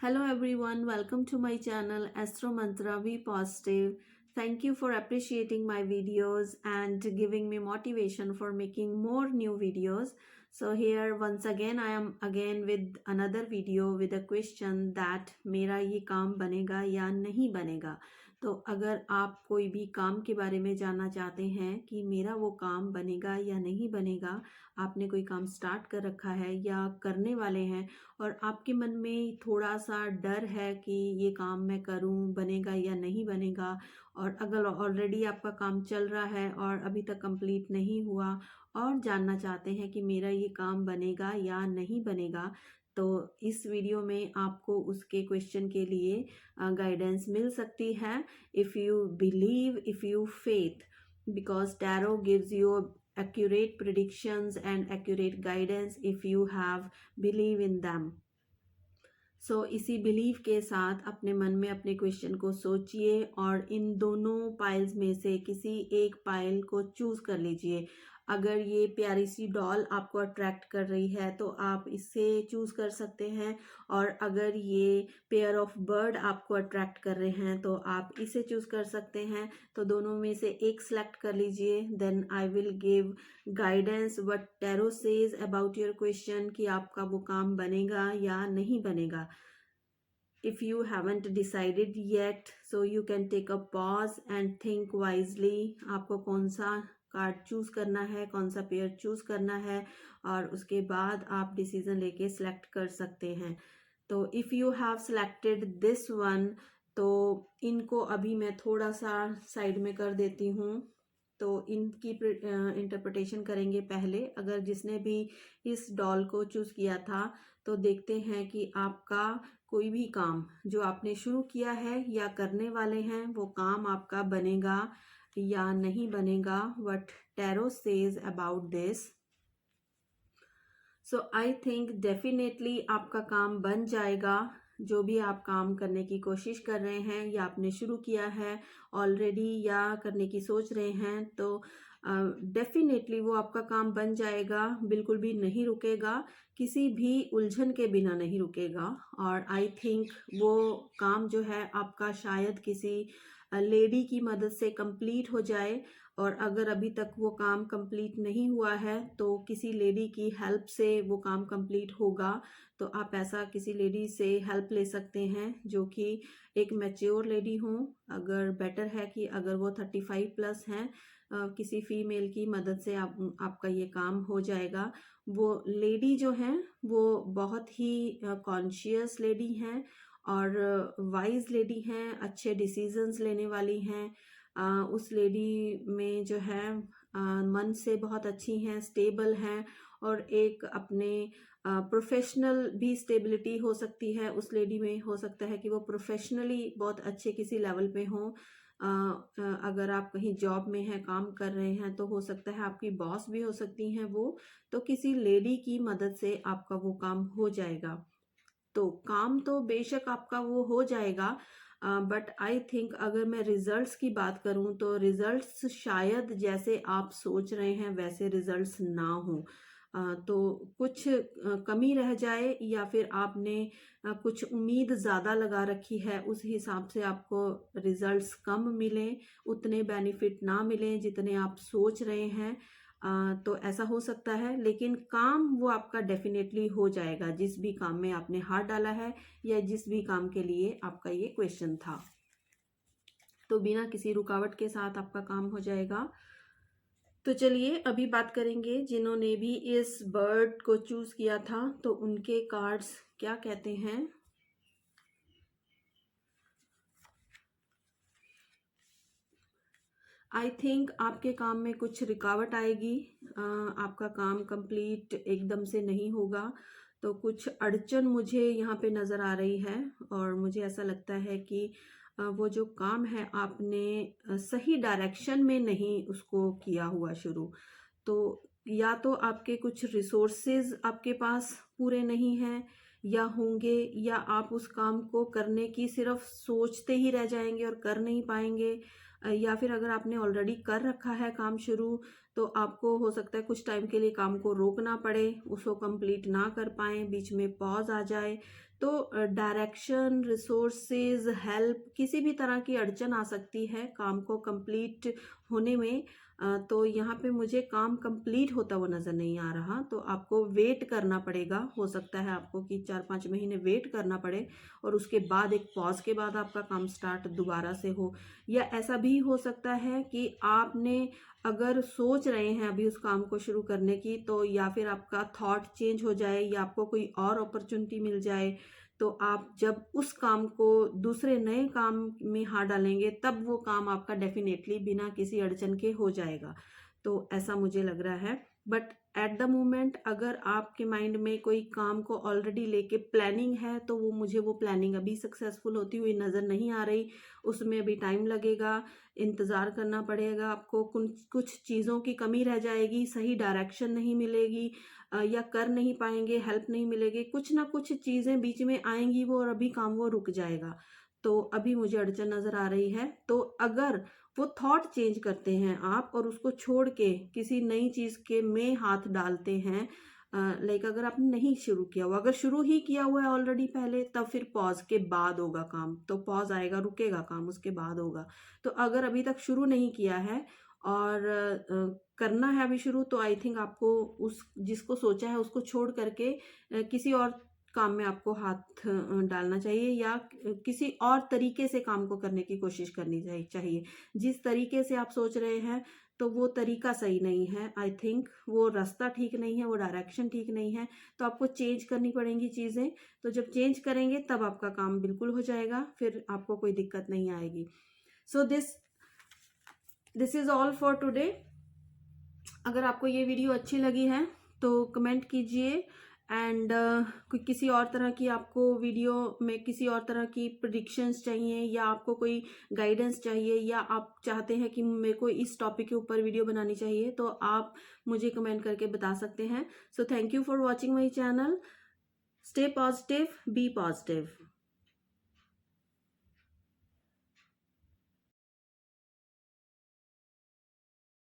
Hello everyone, welcome to my channel Astro Mantra Be Positive. Thank you for appreciating my videos and giving me motivation for making more new videos. So here once again I am again with another video with a question that मेरा ये काम बनेगा या नहीं बनेगा। तो अगर आप कोई भी काम के बारे में जानना चाहते हैं कि मेरा वो काम बनेगा या नहीं बनेगा, आपने कोई काम स्टार्ट कर रखा है या करने वाले हैं और आपके मन में थोड़ा सा डर है कि ये काम मैं करूं बनेगा या नहीं बनेगा, और अगर ऑलरेडी आपका काम चल रहा है और अभी तक कंप्लीट नहीं हुआ और जानना चाहते हैं कि मेरा ये काम बनेगा या नहीं बनेगा, तो इस वीडियो में आपको उसके क्वेश्चन के लिए गाइडेंस मिल सकती है। If you believe, if you faith, because tarot gives you accurate predictions and accurate guidance if you have believe in them. सो इसी बिलीव के साथ अपने मन में अपने क्वेश्चन को सोचिए और इन दोनों पाइल्स में से किसी एक पाइल को चूज कर लीजिए। अगर ये प्यारी सी डॉल आपको अट्रैक्ट कर रही है तो आप इससे चूज कर सकते हैं, और अगर ये पेयर ऑफ बर्ड आपको अट्रैक्ट कर रहे हैं तो आप इसे चूज कर सकते हैं। तो दोनों में से एक सेलेक्ट कर लीजिए, then I will give guidance what tarot says about your question कि आपका वो काम बनेगा या नहीं बनेगा। If you haven't decided yet, so you can take a pause and think wisely. आपको कौन सा कार्ड चूज करना है, कौन सा पेयर चूज करना है, और उसके बाद आप डिसीजन लेके सिलेक्ट कर सकते हैं। तो if you have selected this one, तो इनको अभी मैं थोड़ा सा साइड में कर देती हूँ। तो इनकी इंटरप्रिटेशन करेंगे पहले। अगर जिसने भी इस डॉल को चूज किया था, तो देखते हैं कि आपका कोई भी काम जो आपने शुरू किया है या करने वाले हैं, वो काम आपका बनेगा या नहीं बनेगा। What tarot says about this. So I think definitely आपका काम बन जाएगा। जो भी आप काम करने की कोशिश कर रहे हैं या आपने शुरू किया है ऑलरेडी या करने की सोच रहे हैं, तो डेफिनेटली वो आपका काम बन जाएगा। बिल्कुल भी नहीं रुकेगा, किसी भी उलझन के बिना नहीं रुकेगा। और आई थिंक वो काम जो है आपका शायद किसी लेडी की मदद से कंप्लीट हो जाए, और अगर अभी तक वो काम कंप्लीट नहीं हुआ है तो किसी लेडी की हेल्प से वो काम कंप्लीट होगा। तो आप ऐसा किसी लेडी से हेल्प ले सकते हैं जो कि एक मैच्योर लेडी हो। अगर बेटर है कि अगर वो 35 प्लस हैं, किसी फीमेल की मदद से आपका ये काम हो जाएगा। वो लेडी जो हैं वो बहुत ही कॉन्शियस लेडी हैं और वाइज लेडी हैं, अच्छे डिसीजंस लेने वाली हैं। उस लेडी में जो है मन से बहुत अच्छी हैं, स्टेबल हैं, और एक अपने प्रोफेशनल भी स्टेबिलिटी हो सकती है उस लेडी में। हो सकता है कि वो प्रोफेशनली बहुत अच्छे किसी लेवल पे हों। अगर आप कहीं जॉब में हैं, काम कर रहे हैं, तो हो सकता है आपकी बॉस भी हो सकती हैं वो। तो किसी लेडी की मदद से आपका वो काम हो जाएगा। तो काम तो बेशक आपका वो हो जाएगा, बट आई थिंक अगर मैं रिजल्ट्स की बात करूं तो रिजल्ट्स शायद जैसे आप सोच रहे हैं वैसे रिजल्ट्स ना हो। तो कुछ कमी रह जाए, या फिर आपने कुछ उम्मीद ज़्यादा लगा रखी है, उस हिसाब से आपको रिजल्ट्स कम मिलें, उतने बेनिफिट ना मिलें जितने आप सोच रहे हैं। तो ऐसा हो सकता है, लेकिन काम वो आपका डेफिनेटली हो जाएगा जिस भी काम में आपने हाथ डाला है या जिस भी काम के लिए आपका ये क्वेश्चन था। तो बिना किसी रुकावट के साथ आपका काम हो जाएगा। तो चलिए अभी बात करेंगे जिन्होंने भी इस बर्ड को चूज किया था, तो उनके कार्ड्स क्या कहते हैं। आई थिंक आपके काम में कुछ रुकावट आएगी। आपका काम कंप्लीट एकदम से नहीं होगा, तो कुछ अड़चन मुझे यहाँ पे नज़र आ रही है, और मुझे ऐसा लगता है कि वो जो काम है आपने सही डायरेक्शन में नहीं उसको किया हुआ शुरू। तो या तो आपके कुछ रिसोर्सेज आपके पास पूरे नहीं हैं या होंगे, या आप उस काम को करने की सिर्फ सोचते ही रह जाएंगे और कर नहीं पाएंगे। या फिर अगर आपने ऑलरेडी कर रखा है काम शुरू, तो आपको हो सकता है कुछ टाइम के लिए काम को रोकना पड़े, उसको कंप्लीट ना कर पाएं, बीच में पॉज आ जाए। तो डायरेक्शन, रिसोर्सेज, हेल्प, किसी भी तरह की अड़चन आ सकती है काम को कंप्लीट होने में। तो यहाँ पे मुझे काम कंप्लीट होता हुआ नज़र नहीं आ रहा, तो आपको वेट करना पड़ेगा। हो सकता है आपको कि 4-5 महीने वेट करना पड़े और उसके बाद एक पॉज के बाद आपका काम स्टार्ट दोबारा से हो। या ऐसा भी हो सकता है कि आपने अगर सोच रहे हैं अभी उस काम को शुरू करने की, तो या फिर आपका थॉट चेंज हो जाए या आपको कोई और अपॉर्चुनिटी मिल जाए, तो आप जब उस काम को दूसरे नए काम में हाथ डालेंगे तब वो काम आपका डेफिनेटली बिना किसी अड़चन के हो जाएगा। तो ऐसा मुझे लग रहा है। बट एट द मोमेंट अगर आपके माइंड में कोई काम को ऑलरेडी लेके प्लानिंग है, तो मुझे वो प्लानिंग अभी सक्सेसफुल होती हुई नज़र नहीं आ रही। उसमें अभी टाइम लगेगा, इंतज़ार करना पड़ेगा आपको, कुछ कुछ चीज़ों की कमी रह जाएगी, सही डायरेक्शन नहीं मिलेगी, या कर नहीं पाएंगे, हेल्प नहीं मिलेगी, कुछ ना कुछ चीज़ें बीच में आएंगी वो, और अभी काम वो रुक जाएगा। तो अभी मुझे अड़चन नज़र आ रही है। तो अगर वो थॉट चेंज करते हैं आप और उसको छोड़ के किसी नई चीज़ के में हाथ डालते हैं, लाइक अगर आपने नहीं शुरू किया हुआ, अगर शुरू ही किया हुआ है ऑलरेडी पहले, तब फिर पॉज के बाद होगा काम। तो पॉज आएगा, रुकेगा काम, उसके बाद होगा। तो अगर अभी तक शुरू नहीं किया है और करना है अभी शुरू, तो आई थिंक आपको उस जिसको सोचा है उसको छोड़ करके किसी और काम में आपको हाथ डालना चाहिए, या किसी और तरीके से काम को करने की कोशिश करनी चाहिए। जिस तरीके से आप सोच रहे हैं, तो वो तरीका सही नहीं है। आई थिंक वो रास्ता ठीक नहीं है, वो डायरेक्शन ठीक नहीं है। तो आपको चेंज करनी पड़ेंगी चीज़ें। तो जब चेंज करेंगे तब आपका काम बिल्कुल हो जाएगा, फिर आपको कोई दिक्कत नहीं आएगी। So this is all for today. अगर आपको ये वीडियो अच्छी लगी है तो कमेंट कीजिए, एंड कोई किसी और तरह की आपको वीडियो में किसी और तरह की प्रेडिक्शंस चाहिए, या आपको कोई गाइडेंस चाहिए, या आप चाहते हैं कि मेरे को इस टॉपिक के ऊपर वीडियो बनानी चाहिए, तो आप मुझे कमेंट करके बता सकते हैं। So thank you for watching my channel. Stay positive, be positive.